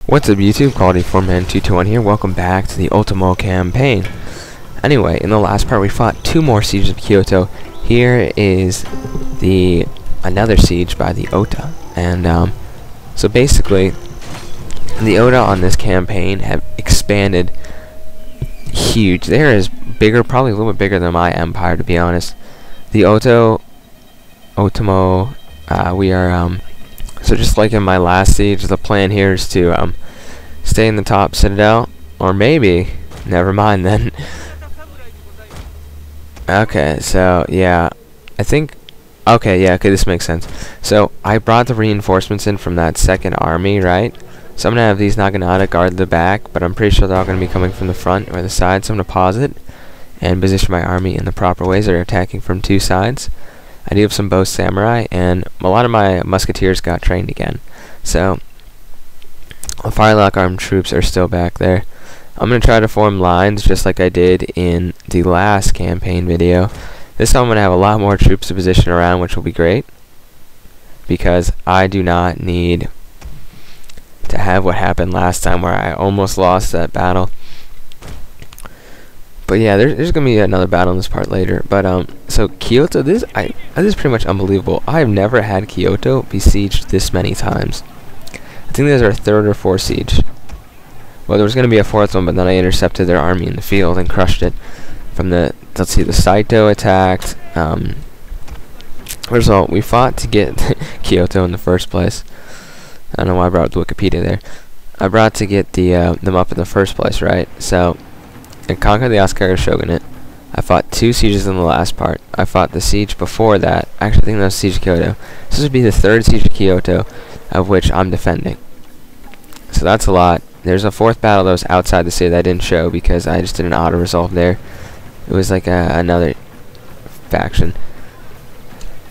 What's up YouTube, Quality 4Man221 here, welcome back to the Otomo campaign. Anyway, in the last part we fought 2 more sieges of Kyoto. Here is another siege by the Ota. And so basically, the Ota on this campaign have expanded huge. They're as bigger, probably a little bit bigger than my empire, to be honest. The Otomo, we are, so just like in my last siege, the plan here is to stay in the top citadel, or maybe, never mind then. Okay, so yeah, I think, okay, this makes sense. So I brought the reinforcements in from that second army, right? So I'm gonna have these Naginata guard the back, but I'm pretty sure they're all gonna be coming from the front or the side. So I'm gonna pause it and position my army in the proper ways. They're attacking from 2 sides. I do have some bow samurai, and a lot of my musketeers got trained again. So the firelock armed troops are still back there. I'm going to try to form lines just like I did in the last campaign video. This time I'm going to have a lot more troops to position around, which will be great, because I do not need to have what happened last time where I almost lost that battle. But yeah, there's gonna be another battle in this part later. But so Kyoto, this is pretty much unbelievable. I have never had Kyoto besieged this many times. I think this is our 3rd or 4th siege. Well, there was gonna be a 4th one, but then I intercepted their army in the field and crushed it. From the, let's see, the Saito attacked. First of all, we fought to get Kyoto in the first place. I don't know why I brought Wikipedia there. I brought to get them up in the first place, right? So I conquered the Asakura Shogunate. I fought 2 sieges in the last part. I fought the siege before that. Actually, I think that was Siege of Kyoto. This would be the 3rd siege of Kyoto, of which I'm defending. So that's a lot. There's a 4th battle that was outside the city that I didn't show because I just did an auto-resolve there. It was like another faction.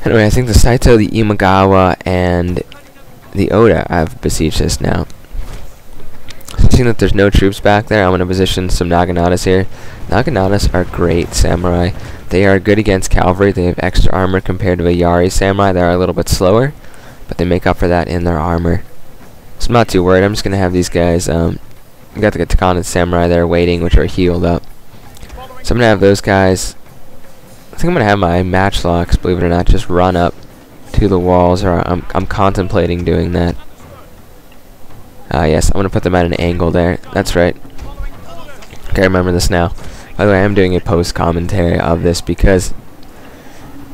Anyway, I think the Saito, the Imagawa, and the Oda have besieged this now. Seeing that there's no troops back there, I'm going to position some Naginatas here. Naginatas are great samurai. They are good against cavalry. They have extra armor compared to a Yari samurai. They are a little bit slower, but they make up for that in their armor. So I'm not too worried. I'm just going to have these guys, we got the Takana samurai there waiting, which are healed up. So I'm going to have those guys, I think I'm going to have my matchlocks, believe it or not, just run up to the walls, or I'm contemplating doing that. Yes, I'm going to put them at an angle there. That's right. Okay, I remember this now. By the way, I am doing a post-commentary of this because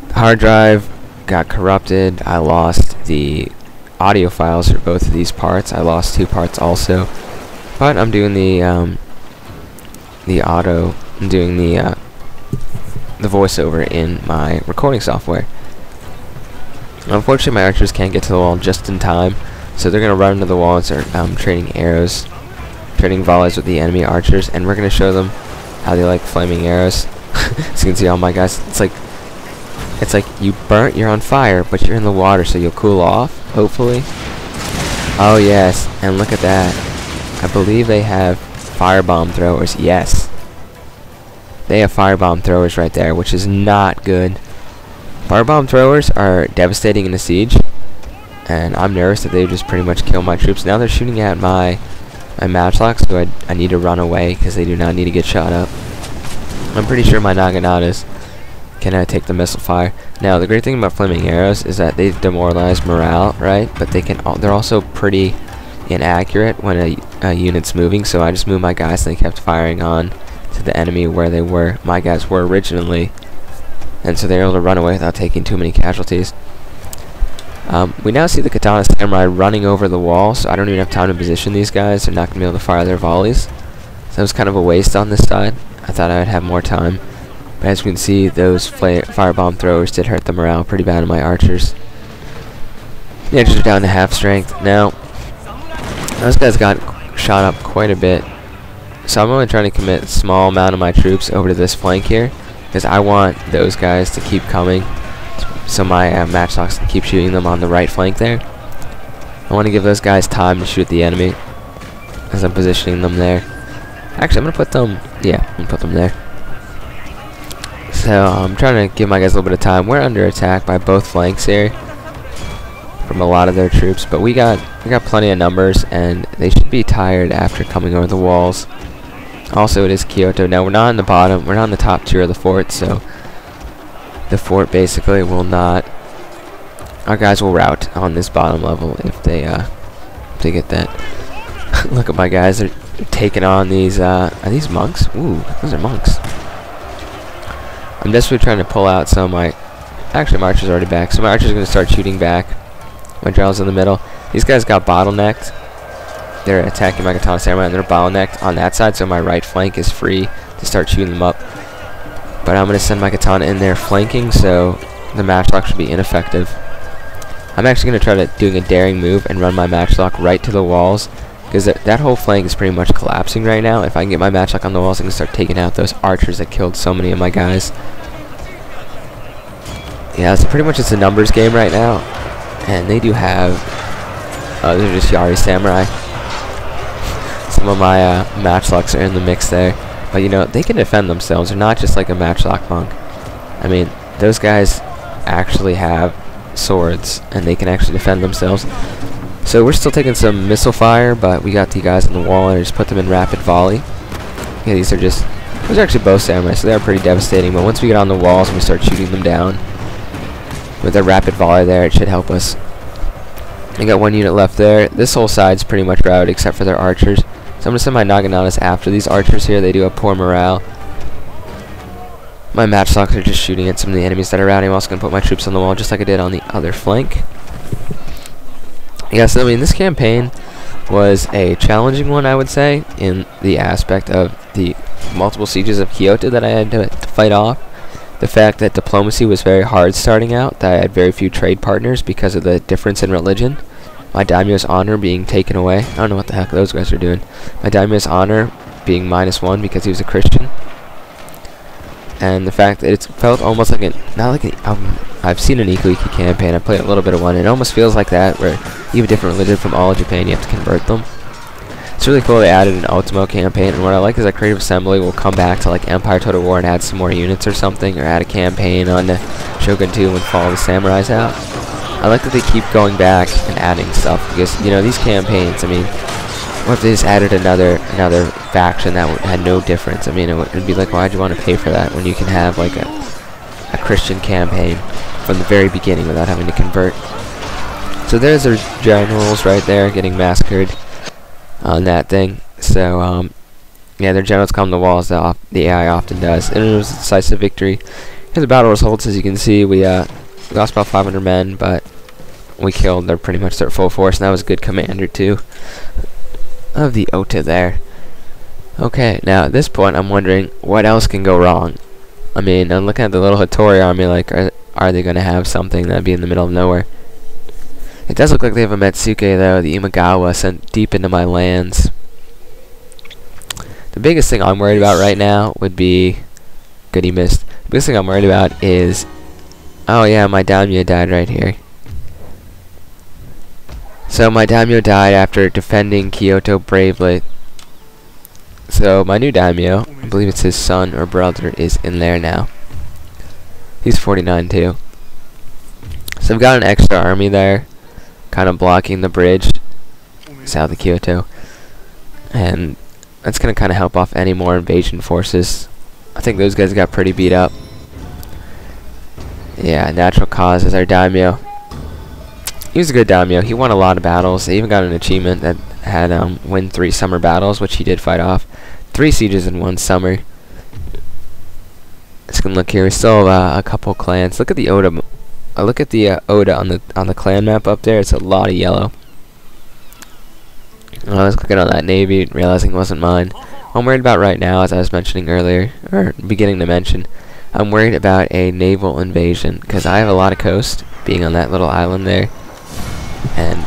the hard drive got corrupted. I lost the audio files for both of these parts. I lost 2 parts also. But I'm doing the voiceover in my recording software. Unfortunately, my archers can't get to the wall just in time. So they're going to run into the wall and start trading arrows, trading volleys with the enemy archers, and we're going to show them how they like flaming arrows. As you can see, all my guys, it's like you burnt, you're on fire, but you're in the water, so you'll cool off, hopefully. Oh yes, and look at that. I believe they have firebomb throwers. Yes, they have firebomb throwers right there, which is not good. Firebomb throwers are devastating in a siege. And I'm nervous that they just pretty much kill my troops. Now they're shooting at my matchlocks, so I need to run away because they do not need to get shot up. I'm pretty sure my Naginatas can take the missile fire. Now the great thing about flaming arrows is that they demoralize morale, right? But they're also pretty inaccurate when a unit's moving. So I just moved my guys and they kept firing on to the enemy where my guys were originally, and so they're able to run away without taking too many casualties. We now see the Katana Samurai running over the wall, so I don't even have time to position these guys. They're not going to be able to fire their volleys. So that was kind of a waste on this side. I thought I would have more time. But as you can see, those firebomb throwers did hurt the morale pretty bad on my archers. The archers are down to half strength. Now, those guys got shot up quite a bit. So I'm only trying to commit a small amount of my troops over to this flank here, because I want those guys to keep coming. So my matchlocks can keep shooting them on the right flank there. I want to give those guys time to shoot the enemy as I'm positioning them there. Actually, I'm going to put them, yeah, I'm going to put them there. So I'm trying to give my guys a little bit of time. We're under attack by both flanks here. from a lot of their troops, but we got plenty of numbers, and they should be tired after coming over the walls. Also, it is Kyoto. Now, we're not on the bottom, we're not on the top tier of the fort, so the fort basically will not, our guys will rout on this bottom level if they get that. Look at my guys, they're taking on these, are these monks? Ooh, those are monks. I'm desperately trying to pull out some of my, actually my archer's already back, so my archer's going to start shooting back. My general's in the middle. These guys got bottlenecked. They're attacking my katana samurai, and they're bottlenecked on that side, so my right flank is free to start shooting them up. But I'm going to send my katana in there flanking, so the matchlock should be ineffective. I'm actually going to try to doing a daring move and run my matchlock right to the walls, because that whole flank is pretty much collapsing right now. If I can get my matchlock on the walls, I can start taking out those archers that killed so many of my guys. Yeah, so pretty much it's a numbers game right now. And they do have, they're just Yari Samurai. Some of my matchlocks are in the mix there. But you know, they can defend themselves. They're not just like a matchlock monk. I mean, those guys actually have swords, and they can actually defend themselves. So we're still taking some missile fire, but we got the guys on the wall, and I just put them in rapid volley. Yeah, these are actually both samurai, so they're pretty devastating. But once we get on the walls and we start shooting them down, with a rapid volley there, it should help us. I got one unit left there. This whole side's pretty much routed except for their archers. So I'm going to send my Naganatas after these archers here. They do have poor morale. My matchlocks are just shooting at some of the enemies that are routing. I'm also going to put my troops on the wall just like I did on the other flank. Yeah, so I mean, this campaign was a challenging one, I would say, in the aspect of the multiple sieges of Kyoto that I had to fight off. The fact that diplomacy was very hard starting out, that I had very few trade partners because of the difference in religion. My daimyo's honor being taken away. I don't know what the heck those guys are doing. My daimyo's honor being -1 because he was a Christian. And the fact that it felt almost like I've seen an Ikuiki campaign, I played a little bit of one, and it almost feels like that, where you have a different religion from all of Japan, you have to convert them. It's really cool they added an Otomo campaign, and what I like is that Creative Assembly will come back to like Empire Total War and add some more units or something, or add a campaign on Shogun 2 and follow the samurais out. I like that they keep going back and adding stuff, because you know, these campaigns, I mean, what if they just added another faction that had no difference? I mean, it would be like, why'd you want to pay for that when you can have like a Christian campaign from the very beginning without having to convert? So there's their generals right there getting massacred on that thing. So yeah, their generals come to the walls, the AI often does, and it was a decisive victory. Here's the battle results. As you can see, we lost about 500 men, but we killed pretty much their full force, and that was a good commander too of the Ota there. Okay, now at this point I'm wondering what else can go wrong. I mean, I'm looking at the little Hattori army, like are they going to have something that'd be in the middle of nowhere? It does look like they have a Metsuke though, the Imagawa, sent deep into my lands. The biggest thing I'm worried about right now would be, good, he missed. The biggest thing I'm worried about is, oh yeah, my daimyo died right here. So my daimyo died after defending Kyoto bravely. So my new daimyo, I believe it's his son or brother, is in there now. He's 49 too. So I've got an extra army there, kind of blocking the bridge south of Kyoto, and that's going to kind of help off any more invasion forces. I think those guys got pretty beat up. Yeah, natural causes. Our daimyo, he was a good daimyo. He won a lot of battles. They even got an achievement that had win 3 summer battles, which he did fight off. 3 sieges in 1 summer. Let's go look here. We still have a couple clans. Look at the Oda. Look at the Oda on the clan map up there. It's a lot of yellow. I was clicking on that navy, realizing it wasn't mine. What I'm worried about right now, as I was mentioning earlier, or beginning to mention, I'm worried about a naval invasion, because I have a lot of coast, being on that little island there, and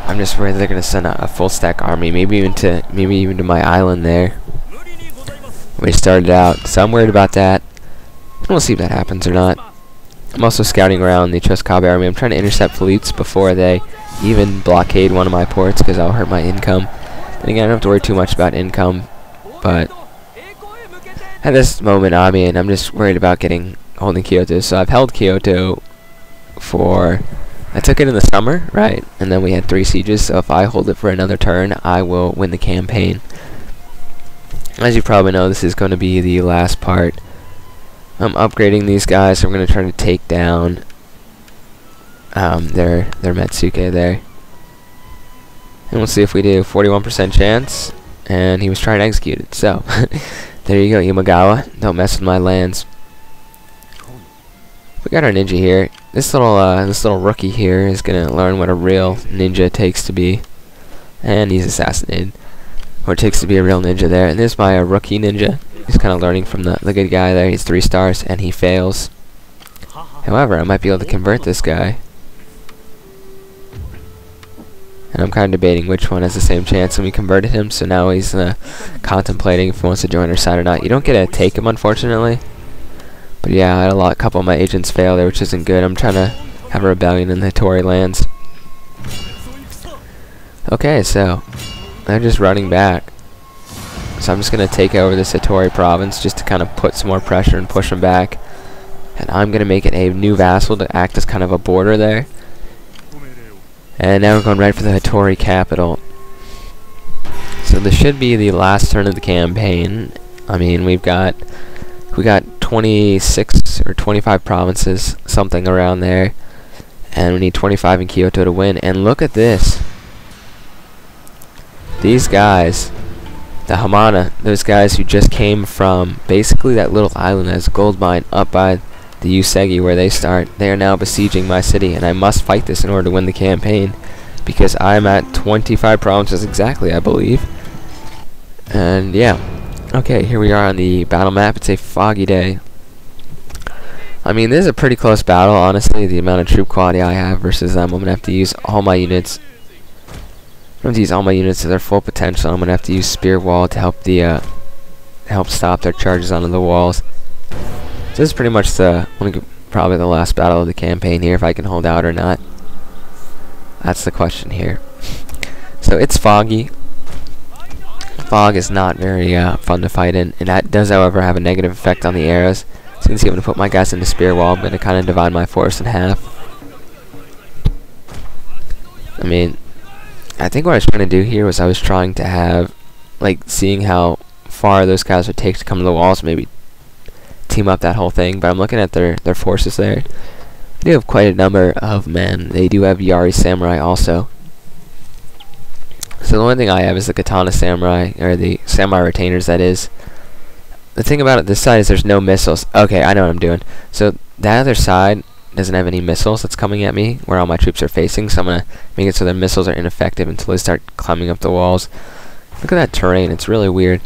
I'm just worried they're going to send a full stack army, maybe even to my island there, where we started out. So I'm worried about that, and we'll see if that happens or not. I'm also scouting around the Choskabe army. I'm trying to intercept fleets before they even blockade one of my ports, because that'll hurt my income. Then again, I don't have to worry too much about income, but at this moment, I mean, I'm just worried about holding Kyoto. So I've held Kyoto for I took it in the summer, right? And then we had 3 sieges, so if I hold it for another turn, I will win the campaign. As you probably know, this is going to be the last part. I'm upgrading these guys, so I'm going to try to take down their Metsuke there. And we'll see if we do. 41% chance, and he was trying to execute it, so there you go, Imagawa. Don't mess with my lands. We got our ninja here. This little rookie here is gonna learn what a real ninja takes to be, and he's assassinated. Or it takes to be a real ninja there. And there's my rookie ninja. He's kind of learning from the good guy there. He's 3 stars, and he fails. However, I might be able to convert this guy. And I'm kind of debating which one has the same chance, and we converted him, so now he's contemplating if he wants to join our side or not. You don't get to take him, unfortunately. But yeah, I had a couple of my agents fail there, which isn't good. I'm trying to have a rebellion in the Hattori lands. Okay, so they're just running back. So I'm just going to take over this Hattori province just to kind of put some more pressure and push them back. And I'm going to make it a new vassal to act as kind of a border there. And now we're going right for the Hattori capital. So this should be the last turn of the campaign. I mean, we got 26 or 25 provinces, something around there, and we need 25 in Kyoto to win. And look at this. These guys, the Hamana, those guys who just came from basically that little island that's a gold mine up by the Usegi where they start, they are now besieging my city, and I must fight this in order to win the campaign because I'm at 25 provinces exactly, I believe. And yeah, okay, here we are on the battle map. It's a foggy day. I mean, this is a pretty close battle, honestly. The amount of troop quality I have versus them, I'm gonna have to use all my units. I'm going to use all my units to their full potential. I'm going to have to use Spear Wall to help help stop their charges onto the walls. So this is pretty much probably the last battle of the campaign here, if I can hold out or not. That's the question here. So it's foggy. Fog is not very fun to fight in, and that does, however, have a negative effect on the arrows. So you can see I'm going to put my guys into Spear Wall. I'm going to kind of divide my force in half. I mean, I think what I was trying to do here was I was trying to have, like, seeing how far those guys would take to come to the walls, maybe team up that whole thing. But I'm looking at their forces there. They do have quite a number of men. They do have Yari Samurai also. So the only thing I have is the Katana Samurai, or the Samurai Retainers, that is. The thing about this side is there's no missiles. Okay, I know what I'm doing. So that other side doesn't have any missiles that's coming at me where all my troops are facing, so I'm going to make it so their missiles are ineffective until they start climbing up the walls. Look at that terrain, it's really weird.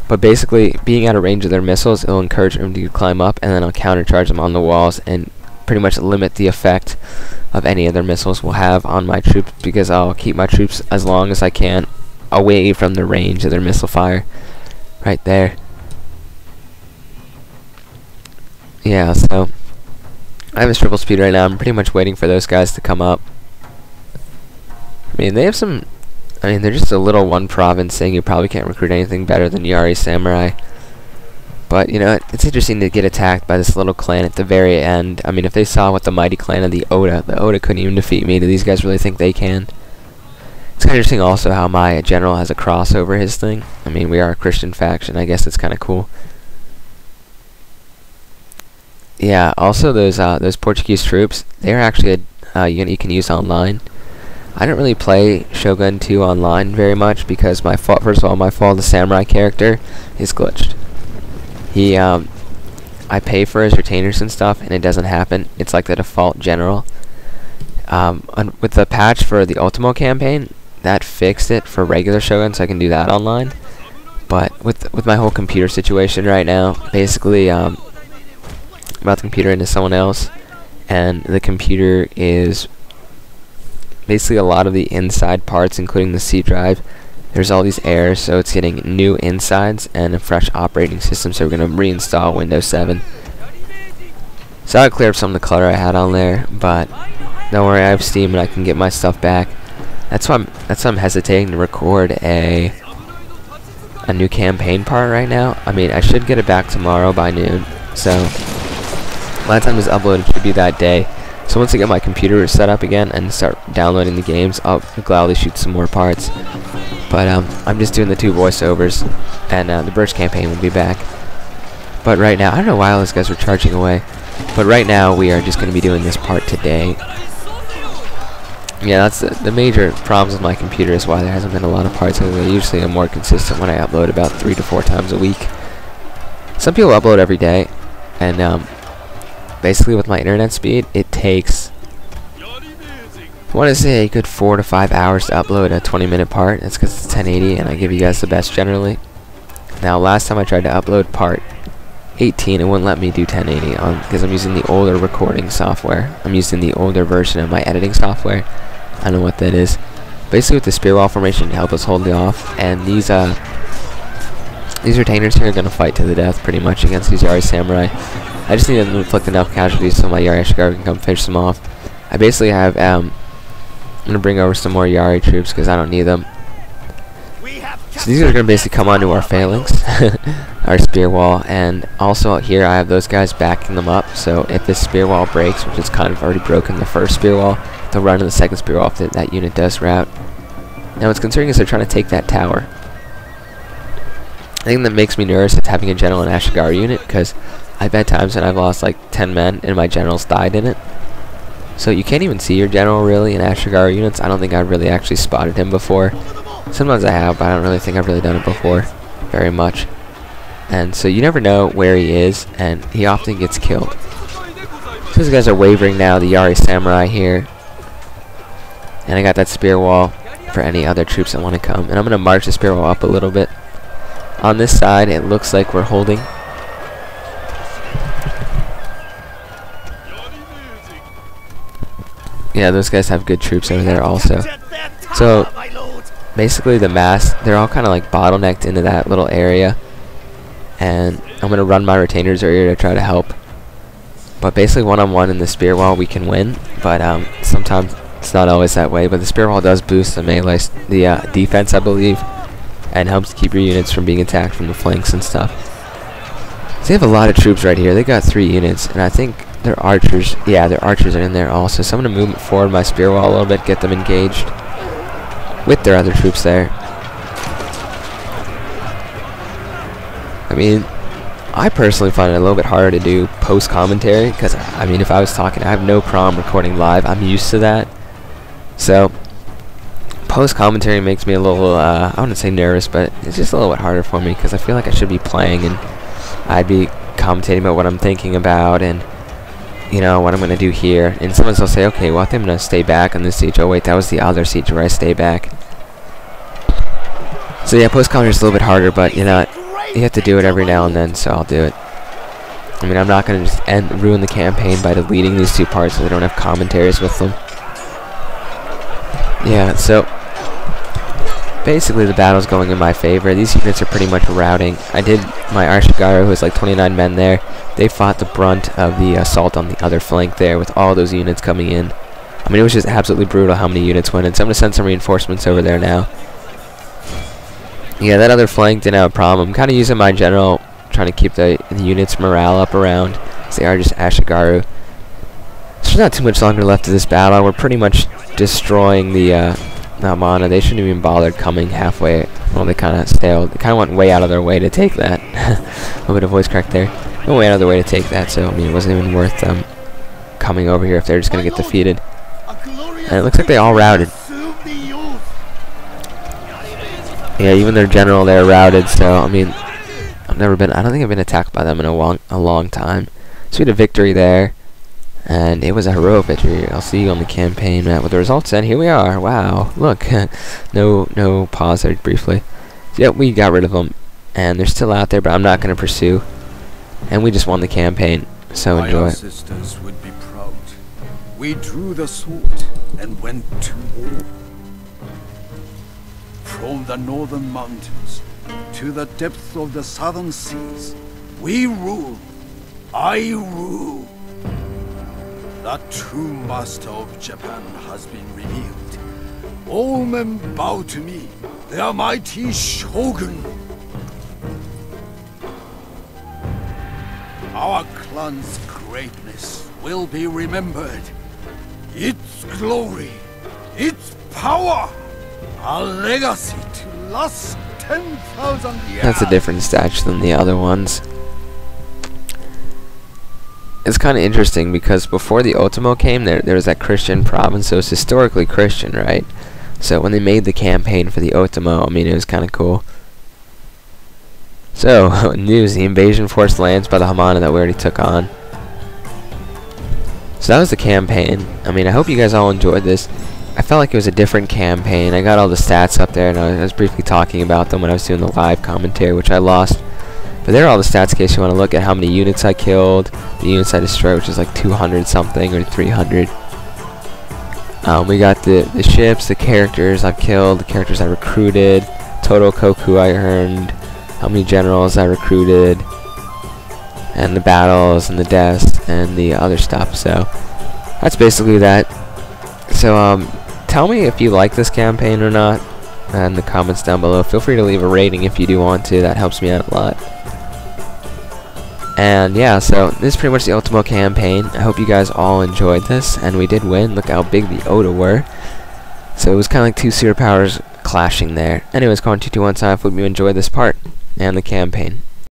But basically, being out of range of their missiles, it'll encourage them to climb up, and then I'll countercharge them on the walls and pretty much limit the effect of any of their missiles will have on my troops, because I'll keep my troops as long as I can away from the range of their missile fire. Right there. Yeah, so I have a triple speed right now. I'm pretty much waiting for those guys to come up. I mean, they have some... I mean, they're just a little one province thing. You probably can't recruit anything better than Yari Samurai. But, you know, it's interesting to get attacked by this little clan at the very end. I mean, if they saw what the mighty clan of the Oda couldn't even defeat me. Do these guys really think they can? It's kind of interesting also how my general has a cross over his thing. I mean, we are a Christian faction. I guess it's kind of cool. Yeah, also those Portuguese troops, they're actually a unit you can use online. I don't really play Shogun 2 online very much because first of all, my Fall of the Samurai character is glitched. I pay for his retainers and stuff, and it doesn't happen. It's like the default general. With the patch for the Otomo campaign, that fixed it for regular Shogun, so I can do that online. But with my whole computer situation right now, basically, about the computer into someone else, and the computer is basically a lot of the inside parts, including the C drive. There's all these errors, so it's getting new insides and a fresh operating system, so we're going to reinstall Windows 7. So I'll clear up some of the clutter I had on there, but don't worry, I have Steam and I can get my stuff back. That's why I'm hesitating to record a new campaign part right now. I mean, I should get it back tomorrow by noon, so by the time this upload, it should be that day. So once I get my computer set up again and start downloading the games, I'll gladly shoot some more parts. But I'm just doing the 2 voiceovers, and the Burst campaign will be back. But right now, I don't know why all those guys were charging away. But right now, we are just going to be doing this part today. Yeah, that's the major problems with my computer is why there hasn't been a lot of parts. I usually am more consistent when I upload about 3 to 4 times a week. Some people upload every day, and basically with my internet speed, it takes, I want to say, a good 4 to 5 hours to upload a 20-minute part. That's because it's 1080, and I give you guys the best generally. Now, last time I tried to upload part 18, it wouldn't let me do 1080 because I'm using the older recording software. I'm using the older version of my editing software. I don't know what that is. Basically, with the spear wall formation to help us hold it off, and these retainers here are going to fight to the death pretty much against these Yari Samurai. I just need to inflict enough casualties so my Yari Ashigaru can come finish them off. I basically have, I'm going to bring over some more Yari troops because I don't need them. So these are going to basically come onto our phalanx, our spear wall, and also out here I have those guys backing them up, so if this spear wall breaks, which is kind of already broken the first spear wall, they'll run to the second spear wall if that unit does rout. Now what's concerning is they're trying to take that tower. The thing that makes me nervous is having a general and Ashigaru unit, because I've had times when I've lost like 10 men and my generals died in it. So you can't even see your general really in Ashigaru units. I don't think I've really actually spotted him before. Sometimes I have, but I don't really think I've really done it before very much. And so you never know where he is, and he often gets killed. So these guys are wavering now, the Yari Samurai here. And I got that spear wall for any other troops that want to come. And I'm going to march the spear wall up a little bit. On this side, it looks like we're holding. Yeah, those guys have good troops over there also. So basically the mass, they're all kind of like bottlenecked into that little area, and I'm going to run my retainers over here to try to help. But basically one-on-one in the spear wall we can win, but sometimes it's not always that way. But the spear wall does boost the melee, the defense, I believe, and helps keep your units from being attacked from the flanks and stuff. So they have a lot of troops right here. They got 3 units, and I think their archers, yeah, their archers are in there also. So I'm going to move forward my spear wall a little bit, get them engaged with their other troops there. I mean, I personally find it a little bit harder to do post-commentary, because, I mean, if I was talking, I have no problem recording live. I'm used to that. So, post-commentary makes me a little, I wouldn't say nervous, but it's just a little bit harder for me, because I feel like I should be playing, and I'd be commentating about what I'm thinking about, and, you know, what I'm going to do here. And someone will say, okay, well, I think I'm going to stay back on this siege. Oh, wait, that was the other siege where I stay back. So, yeah, post-commentary is a little bit harder, but, you know, you have to do it every now and then, so I'll do it. I mean, I'm not going to just ruin the campaign by deleting these 2 parts so they don't have commentaries with them. Yeah, so basically the battle's going in my favor. These units are pretty much routing. I did my Ashigaru, who has like 29 men there. They fought the brunt of the assault on the other flank there with all those units coming in. I mean, it was just absolutely brutal how many units went in. So I'm going to send some reinforcements over there now. Yeah, that other flank didn't have a problem. I'm kind of using my general, trying to keep the units' morale up around, because they are just Ashigaru. There's not too much longer left of this battle. We're pretty much destroying the mana. They shouldn't even bothered coming halfway. Well, they kind of stalled. They kind of went way out of their way to take that. A little bit of voice crack there. Went way out of their way to take that, so I mean, it wasn't even worth them coming over here if they're just going to get defeated. And it looks like they all routed. Yeah, even their general there routed, so, I mean, I don't think I've been attacked by them in a long time. So we had a victory there, and it was a heroic victory. I'll see you on the campaign map with the results, and here we are. Wow, look, no pause there briefly. So, yeah, we got rid of them, and they're still out there, but I'm not going to pursue. And we just won the campaign, so enjoy. My ancestors would be proud. We drew the sword and went to war. From the northern mountains to the depths of the southern seas, we rule. I rule. The true master of Japan has been revealed. All men bow to me, the mighty Shogun. Our clan's greatness will be remembered. its glory, its power, a legacy to last 10,000 years. That's a different statue than the other ones. It's kind of interesting because before the Otomo came, there was that Christian province, so it's historically Christian, right? So when they made the campaign for the Otomo, I mean, it was kind of cool. So, news, the invasion force lands by the Hamana that we already took on. So that was the campaign. I mean, I hope you guys all enjoyed this. I felt like it was a different campaign. I got all the stats up there, and I was briefly talking about them when I was doing the live commentary, which I lost. But there are all the stats in case you want to look at how many units I killed, the units I destroyed, which is like 200 something or 300. We got the ships, the characters I've killed, the characters I recruited, total koku I earned, how many generals I recruited, and the battles and the deaths and the other stuff. So that's basically that. So tell me if you like this campaign or not in the comments down below. Feel free to leave a rating if you do want to. That helps me out a lot. And yeah, so this is pretty much the Otomo campaign. I hope you guys all enjoyed this, and we did win. Look how big the Oda were. So it was kind of like two superpowers clashing there. Anyways, Con 221 sign off. Hope you enjoyed this part and the campaign.